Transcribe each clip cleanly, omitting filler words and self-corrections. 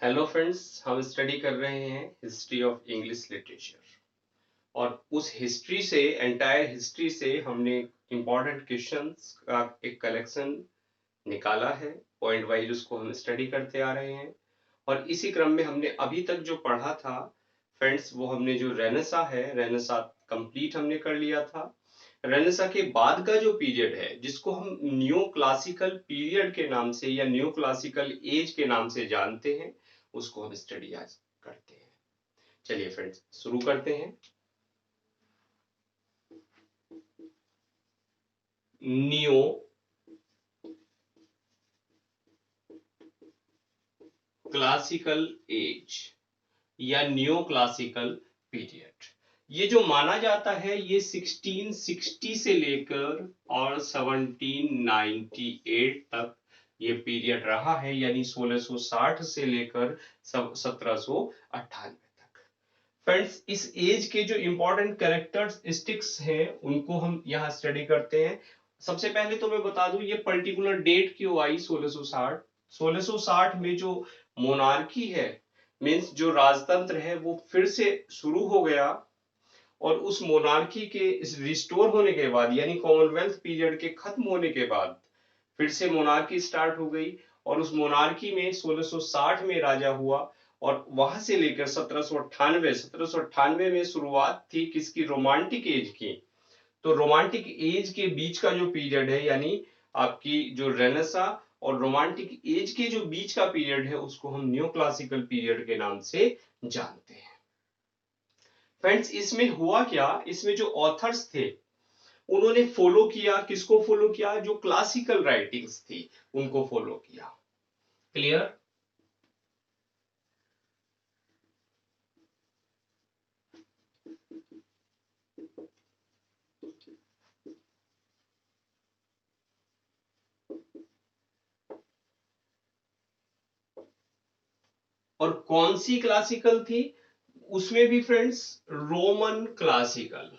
Hello friends, हम study कर रहे हैं हिस्ट्री ऑफ इंग्लिश लिटरेचर। और उस हिस्ट्री से एंटायर हिस्ट्री से हमने इम्पोर्टेंट क्वेश्चंस का एक कलेक्शन निकाला है। पॉइंट वाइज उसको हम स्टडी करते आ रहे हैं। और इसी क्रम में हमने अभी तक जो पढ़ा था फ्रेंड्स, वो हमने जो रेनेसा है, रेनेसा कंप्लीट हमने कर लिया था। रेनेसा के बाद का जो पीरियड है, जिसको हम न्यू क्लासिकल पीरियड के नाम से या न्यू क्लासिकल एज के नाम से जानते हैं, उसको हम स्टडी आज करते हैं। चलिए फ्रेंड्स, शुरू करते हैं। न्यू क्लासिकल एज या न्यू क्लासिकल पीरियड, ये जो माना जाता है ये 1660 से लेकर और 1798 तक ये पीरियड रहा है, यानी 1660 से लेकर 1798 तक। फ्रेंड्स, इस एज के जो इंपॉर्टेंट कैरेक्टरिस्टिक्स हैं उनको हम यहाँ स्टडी करते हैं। सबसे पहले तो मैं बता दूं, ये पर्टिकुलर डेट क्यों आई 1660। 1660 में जो मोनार्की है, मींस जो राजतंत्र है, वो फिर से शुरू हो गया। और उस मोनार्की के रिस्टोर होने के बाद, यानी कॉमनवेल्थ पीरियड के खत्म होने के बाद फिर से मोनार्की स्टार्ट हो गई। और उस मोनार्की में 1660 में राजा हुआ। और वहां से लेकर 1798 में शुरुआत थी किसकी? रोमांटिक एज की। तो रोमांटिक एज के बीच का जो पीरियड है, यानी आपकी जो रेनेसा और रोमांटिक एज के जो बीच का पीरियड है, उसको हम न्यू क्लासिकल पीरियड के नाम से जानते हैं। फ्रेंड्स, इसमें हुआ क्या, इसमें जो ऑथर्स थे उन्होंने फॉलो किया, किसको फॉलो किया? जो क्लासिकल राइटिंग्स थी उनको फॉलो किया। क्लियर? और कौन सी क्लासिकल थी उसमें भी फ्रेंड्स? Roman classical.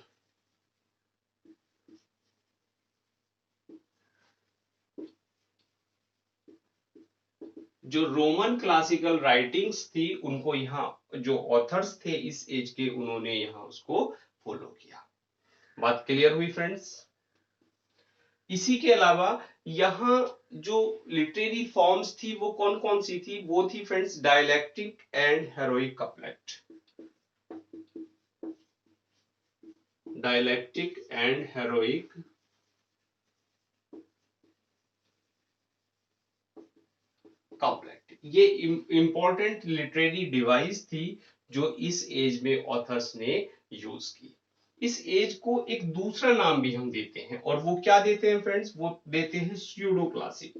जो रोमन क्लासिकल राइटिंग्स थी उनको यहाँ जो ऑथर्स थे इस एज के, उन्होंने यहाँ उसको फॉलो किया। बात क्लियर हुई फ्रेंड्स? इसी के अलावा यहाँ जो लिटरेरी फॉर्म्स थी वो कौन कौन सी थी? वो थी friends dialectic and heroic couplet. Dialectic and heroic couplet, ये इंपॉर्टेंट लिटरेरी डिवाइस थी जो इस एज में ऑथर्स ने यूज की। इस एज को एक दूसरा नाम भी हम देते हैं, और वो क्या देते हैं फ्रेंड्स? वो देते हैं pseudo classic.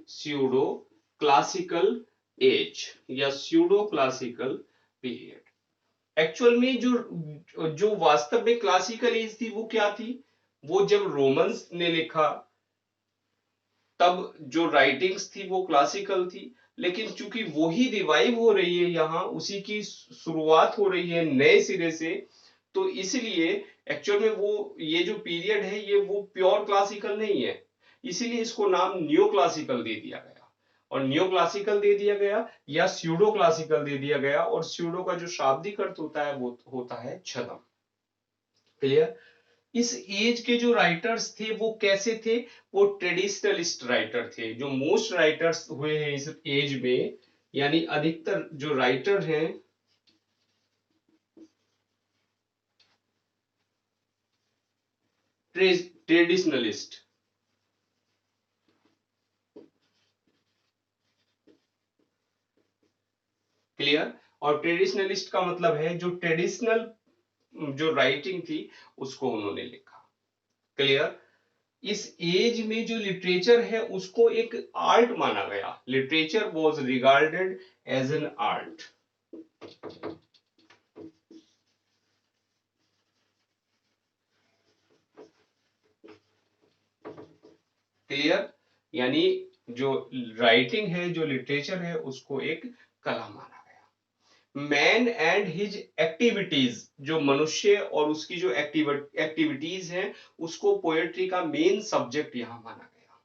Pseudo classical as या स्यूडो क्लासिकल पीरियड। एक्चुअल में जो जो वास्तव में क्लासिकल एज थी वो क्या थी? वो जब रोमन्स ने लिखा तब जो राइटिंग्स थी वो क्लासिकल थी। लेकिन चूंकि वो ही रिवाइव हो रही है, यहाँ उसी की शुरुआत हो रही है नए सिरे से, तो इसलिए एक्चुअल में वो ये जो पीरियड है ये वो प्योर क्लासिकल नहीं है। इसीलिए इसको नाम न्यो क्लासिकल दे दिया गया। और न्यो क्लासिकल दे दिया गया या स्यूडो क्लासिकल दे दिया गया, और स्यूडो का जो शाब्दिक अर्थ होता है वो होता है छद्म। क्लियर? इस एज के जो राइटर्स थे वो कैसे थे? वो ट्रेडिशनलिस्ट राइटर थे। जो मोस्ट राइटर्स हुए हैं इस एज में, यानी अधिकतर जो राइटर हैं ट्रेडिशनलिस्ट। क्लियर? और ट्रेडिशनलिस्ट का मतलब है जो ट्रेडिशनल जो राइटिंग थी उसको उन्होंने लिखा। क्लियर? इस एज में जो लिटरेचर है उसको एक आर्ट माना गया। Literature was regarded as an art. Clear? यानी जो राइटिंग है, जो लिटरेचर है, उसको एक कला माना गया। मैन एंड हिज एक्टिविटीज, जो मनुष्य और उसकी जो एक्टिविटीज हैं, उसको पोएट्री का मेन सब्जेक्ट यहां माना गया।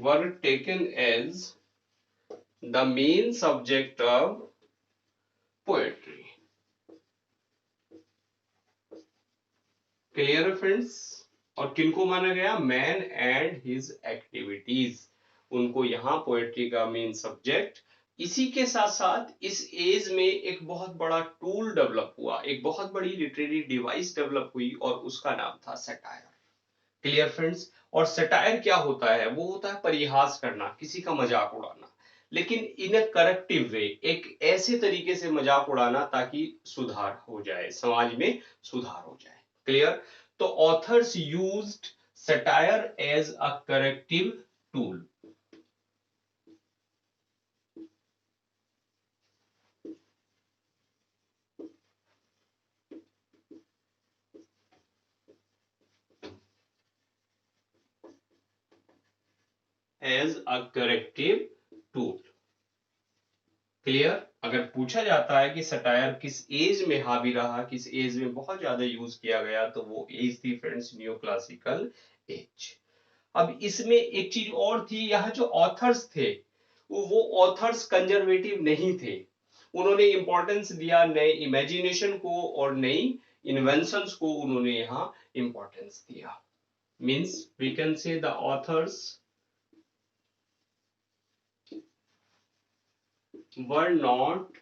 were taken as the main subject of poetry. Clear है फ्रेंड्स? और किनको माना गया? मैन एंड हिज एक्टिविटीज, उनको यहाँ पोएट्री का मेन सब्जेक्ट। इसी के साथ साथ इस एज में एक बहुत बड़ा टूल डेवलप हुआ, एक बहुत बड़ी लिटरेरी डिवाइस डेवलप हुई और उसका नाम था सटायर। Clear friends? और सटायर क्या होता है? वो होता है परिहास करना, किसी का मजाक उड़ाना, लेकिन इन अ करेक्टिव वे, एक ऐसे तरीके से मजाक उड़ाना ताकि सुधार हो जाए, समाज में सुधार हो जाए। क्लियर? तो authors used satire as a corrective tool. As a corrective tool. Clear? अगर पूछा जाता है कि सटायर किस एज में हावी रहा, किस एज में बहुत ज्यादा यूज किया गया, तो वो एज थी फ्रेंड्स न्यू क्लासिकल एज। अब इसमें एक चीज और थी, यहाँ जो ऑथर्स थे वो ऑथर्स कंजर्वेटिव नहीं थे। उन्होंने इंपॉर्टेंस दिया नए इमेजिनेशन को और नई इन्वेंशंस को उन्होंने यहाँ इंपॉर्टेंस दिया। Means we can say the authors were not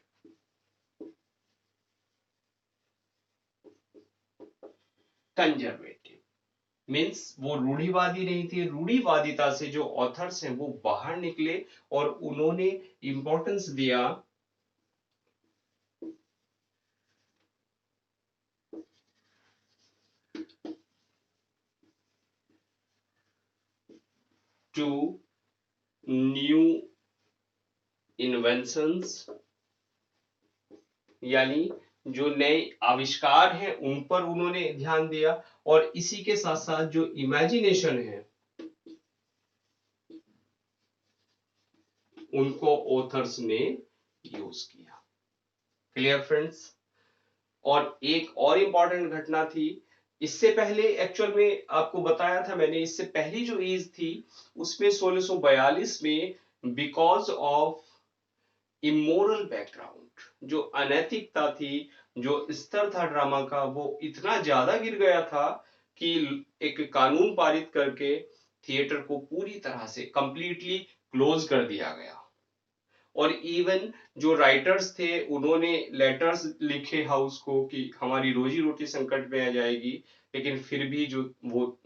conservative. Means वो रूढ़िवादी नहीं थे। रूढ़िवादिता से जो ऑथर्स हैं वो बाहर निकले और उन्होंने इंपॉर्टेंस दिया टू न्यू इन्वेंशंस, यानी जो नए आविष्कार हैं उन पर उन्होंने ध्यान दिया, और इसी के साथ साथ जो इमेजिनेशन है उनको ऑथर्स ने यूज किया। Clear friends? और एक और इंपॉर्टेंट घटना थी, इससे पहले एक्चुअल में आपको बताया था मैंने, इससे पहली जो एज थी उसमें 1642 में बिकॉज ऑफ इमोरल बैकग्राउंड, जो अनैतिकता थी, जो स्तर था ड्रामा का वो इतना ज्यादा गिर गया था कि एक कानून पारित करके थिएटर को पूरी तरह से कंप्लीटली क्लोज कर दिया गया। और इवन जो राइटर्स थे उन्होंने लेटर्स लिखे हाउस को कि हमारी रोजी रोटी संकट में आ जाएगी, लेकिन फिर भी जो वो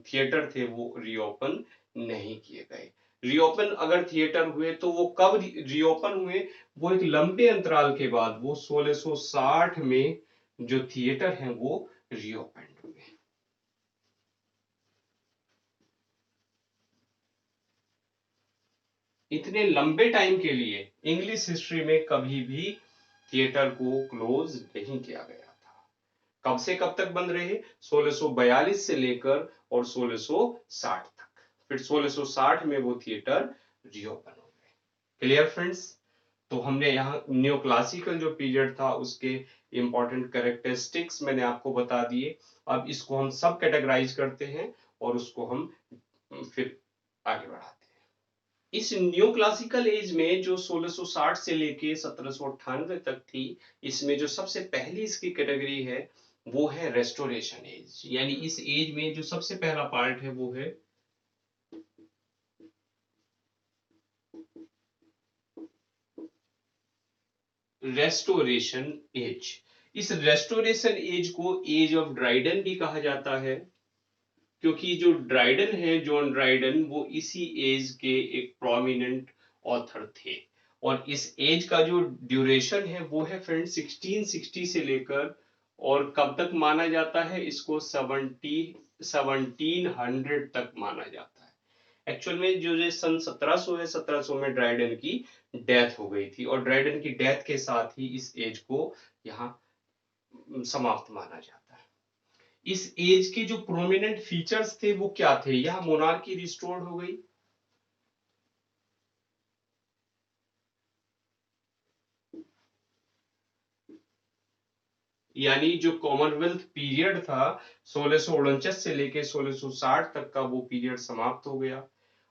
थिएटर थे वो रीओपन नहीं किए गए। रीओपन अगर थिएटर हुए तो वो कब रीओपन हुए? वो एक लंबे अंतराल के बाद, वो 1660 में जो थिएटर है वो रीओपन हुए। इतने लंबे टाइम के लिए इंग्लिश हिस्ट्री में कभी भी थिएटर को क्लोज नहीं किया गया था। कब से कब तक बंद रहे? 1642 से लेकर और 1660 तक। फिर 1660 में वो थिएटर रीओपन हो गए। Clear friends? तो हमने यहाँ न्यो क्लासिकल जो पीरियड था उसके इंपॉर्टेंट कैरेक्टरिस्टिक्स मैंने आपको बता दिए। अब इसको हम सब कैटेगराइज करते हैं और उसको हम फिर आगे बढ़ाते हैं। इस न्यू क्लासिकल एज में जो 1660 से लेके 1798 तक थी, इसमें जो सबसे पहली इसकी कैटेगरी है वो है रेस्टोरेशन एज। यानी इस एज में जो सबसे पहला पार्ट है वो है रेस्टोरेशन एज। इस रेस्टोरेशन एज को एज ऑफ ड्राइडन भी कहा जाता है, क्योंकि जो ड्राइडन है, जॉन ड्राइडन, वो इसी एज के एक प्रोमिनेंट ऑथर थे। और इस एज का जो ड्यूरेशन है वो है फ्रेंड 1660 से लेकर, और कब तक माना जाता है इसको? 1700 तक माना जाता है। एक्चुअल में जो ये सन 1700 है, 1700 में ड्राइडन की डेथ हो गई थी, और ड्राइडन की डेथ के साथ ही इस एज को यहाँ समाप्त माना जाता है। इस एज के जो प्रोमिनेंट फीचर्स थे वो क्या थे? यह मोनार्की रिस्टोर्ड हो गई, यानी जो कॉमनवेल्थ पीरियड था 1649 से लेके 1660 तक का, वो पीरियड समाप्त हो गया।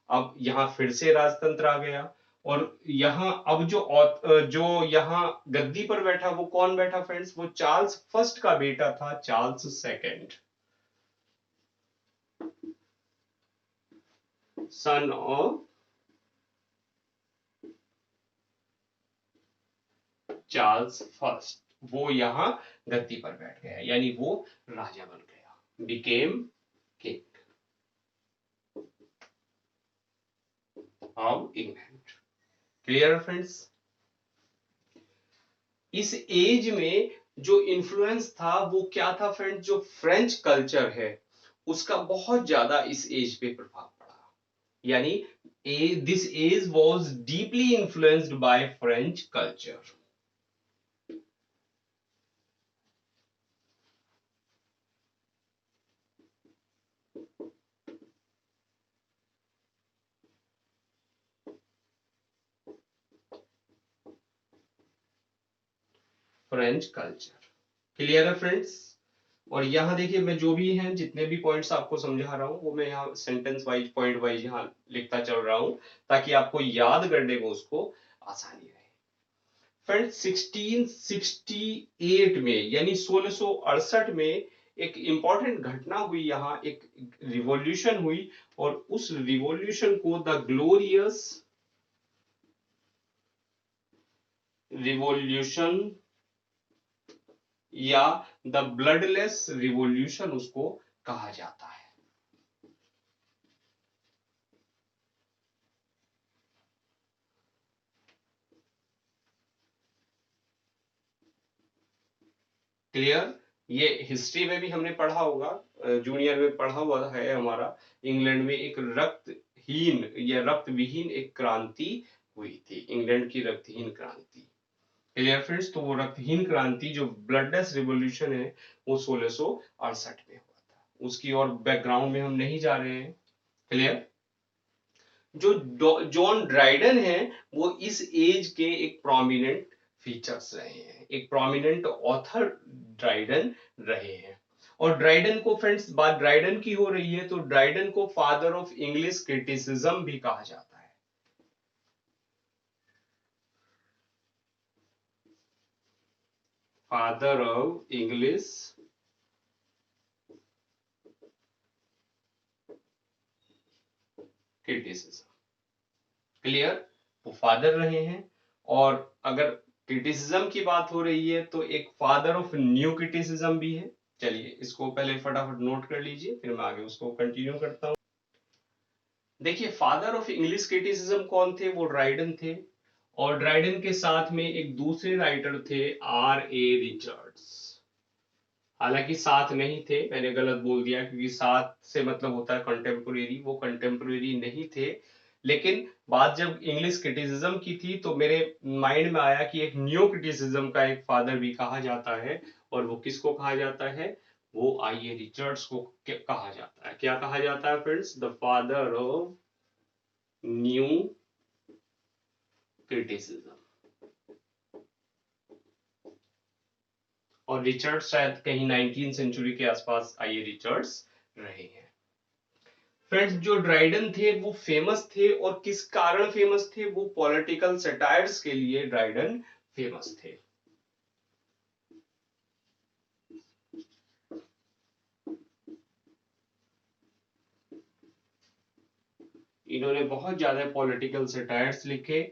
अब यहाँ फिर से राजतंत्र आ गया। और यहाँ अब जो यहाँ गद्दी पर बैठा वो कौन बैठा फ्रेंड्स? वो चार्ल्स फर्स्ट का बेटा था, Charles second, son of Charles first. वो यहाँ गद्दी पर बैठ गया, यानी वो राजा बन गया, became king of England. Clear friends? इस एज में जो इन्फ्लुएंस था वो क्या था फ्रेंड्स? जो फ्रेंच कल्चर है उसका बहुत ज्यादा इस एज पे प्रभाव पड़ा, यानी this age was deeply influenced by French culture. French culture. Clear है फ्रेंड्स? और यहाँ देखिए मैं जो भी हैं जितने भी पॉइंट्स आपको समझा रहा हूँ वो मैं यहाँ सेंटेंस वाइज पॉइंट वाइज यहाँ लिखता चल रहा हूँ ताकि आपको याद करने में उसको आसानी रहे। फ्रेंड्स 1668 में यानी 1668 में एक इंपॉर्टेंट घटना हुई, यहाँ एक रिवॉल्यूशन हुई, और उस रिवॉल्यूशन को द ग्लोरियस रिवॉल्यूशन या द ब्लडलेस रिवॉल्यूशन उसको कहा जाता है। क्लियर? ये हिस्ट्री में भी हमने पढ़ा होगा, जूनियर में पढ़ा हुआ है हमारा, इंग्लैंड में एक रक्तहीन या रक्त विहीन एक क्रांति हुई थी, इंग्लैंड की रक्तहीन क्रांति। Clear friends? तो वो रक्तहीन क्रांति जो ब्लडलेस रिवॉल्यूशन है वो 1668 में हुआ था। उसकी और बैकग्राउंड में हम नहीं जा रहे हैं। क्लियर? जो जॉन ड्राइडन है वो इस एज के एक प्रोमिनेंट फीचर्स रहे हैं, एक प्रोमिनेंट ऑथर ड्राइडन रहे हैं। और ड्राइडन को फ्रेंड्स, बात ड्राइडन की हो रही है तो ड्राइडन को फादर ऑफ इंग्लिश क्रिटिसिज्म भी कहा जाता है। Father of English criticism. Clear? वो फादर रहे हैं। और अगर क्रिटिसिज्म की बात हो रही है तो एक फादर ऑफ न्यू क्रिटिसिज्म भी है। चलिए इसको पहले फटाफट नोट कर लीजिए, फिर मैं आगे उसको कंटिन्यू करता हूं। देखिए फादर ऑफ इंग्लिश क्रिटिसिज्म कौन थे? वो ड्राइडन थे। और ड्राइडन के साथ में एक दूसरे राइटर थे, आर ए रिचर्ड्स। हालांकि साथ नहीं थे, मैंने गलत बोल दिया, क्योंकि साथ से मतलब होता है कंटेम्पोरेरी, वो कंटेम्पोरेरी नहीं थे। लेकिन बात जब इंग्लिश क्रिटिसिज्म की थी तो मेरे माइंड में आया कि एक न्यू क्रिटिसिज्म का एक फादर भी कहा जाता है। और वो किसको कहा जाता है? वो आई ए रिचर्ड्स को कहा जाता है। क्या कहा जाता है friends? The father of new criticism. और रिचर्ड शायद कहीं 19 सेंचुरी के आसपास आई ए रिचर्ड्स रहे हैं। फ्रेंड्स जो ड्राइडन थे वो फेमस थे, और किस कारण फेमस थे? वो पॉलिटिकल सटायर्स के लिए ड्राइडन फेमस थे। इन्होंने बहुत ज्यादा पॉलिटिकल सटायर्स लिखे।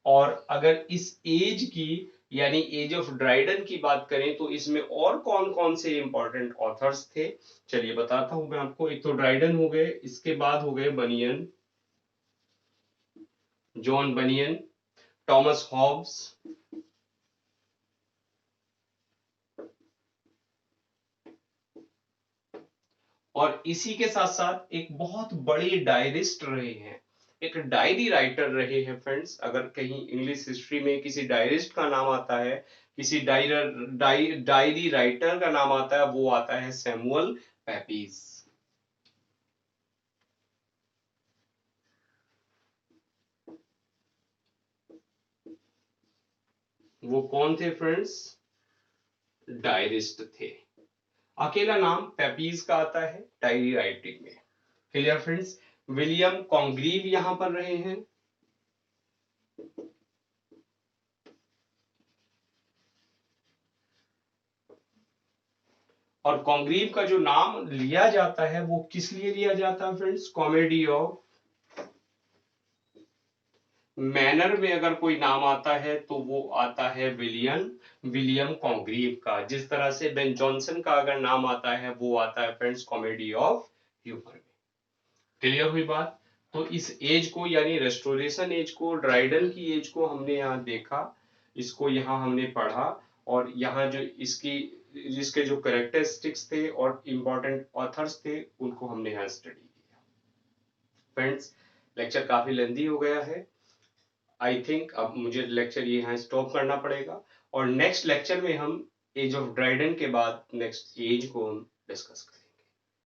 और अगर इस एज की यानी एज ऑफ ड्राइडन की बात करें तो इसमें और कौन कौन से इंपॉर्टेंट ऑथर्स थे, चलिए बताता हूं मैं आपको। एक तो ड्राइडन हो गए, इसके बाद हो गए बनियन, जॉन बनियन, टॉमस हॉब्स, और इसी के साथ साथ एक बहुत बड़े डायरिस्ट रहे हैं, एक डायरी राइटर रहे हैं फ्रेंड्स। अगर कहीं इंग्लिश हिस्ट्री में किसी डायरिस्ट का नाम आता है, किसी डायरी राइटर का नाम आता है, वो आता है सैमुअल पेपीज। वो कौन थे फ्रेंड्स? डायरिस्ट थे। अकेला नाम पेपीज का आता है डायरी राइटिंग में। Clear friends? विलियम कॉन्ग्रीव यहां पर रहे हैं। और कॉन्ग्रीव का जो नाम लिया जाता है वो किस लिए लिया जाता है फ्रेंड्स? कॉमेडी ऑफ मैनर में अगर कोई नाम आता है तो वो आता है विलियम कॉन्ग्रीव का। जिस तरह से बेन जॉनसन का अगर नाम आता है वो आता है फ्रेंड्स कॉमेडी ऑफ ह्यूमर में। क्लियर हुई बात? तो इस एज को यानी रेस्टोरेशन एज को, ड्राइडन की एज को हमने यहाँ देखा, इसको यहाँ हमने पढ़ा, और यहाँ जो इसके जो करेक्टरिस्टिक्स थे और इम्पोर्टेंट ऑथर्स थे उनको हमने यहाँ स्टडी किया। फ्रेंड्स, लेक्चर काफी लेंदी हो गया है। आई थिंक अब मुझे लेक्चर ये यहाँ स्टॉप करना पड़ेगा, और नेक्स्ट लेक्चर में हम एज ऑफ ड्राइडन के बाद नेक्स्ट एज को हम डिस्कस करेंगे।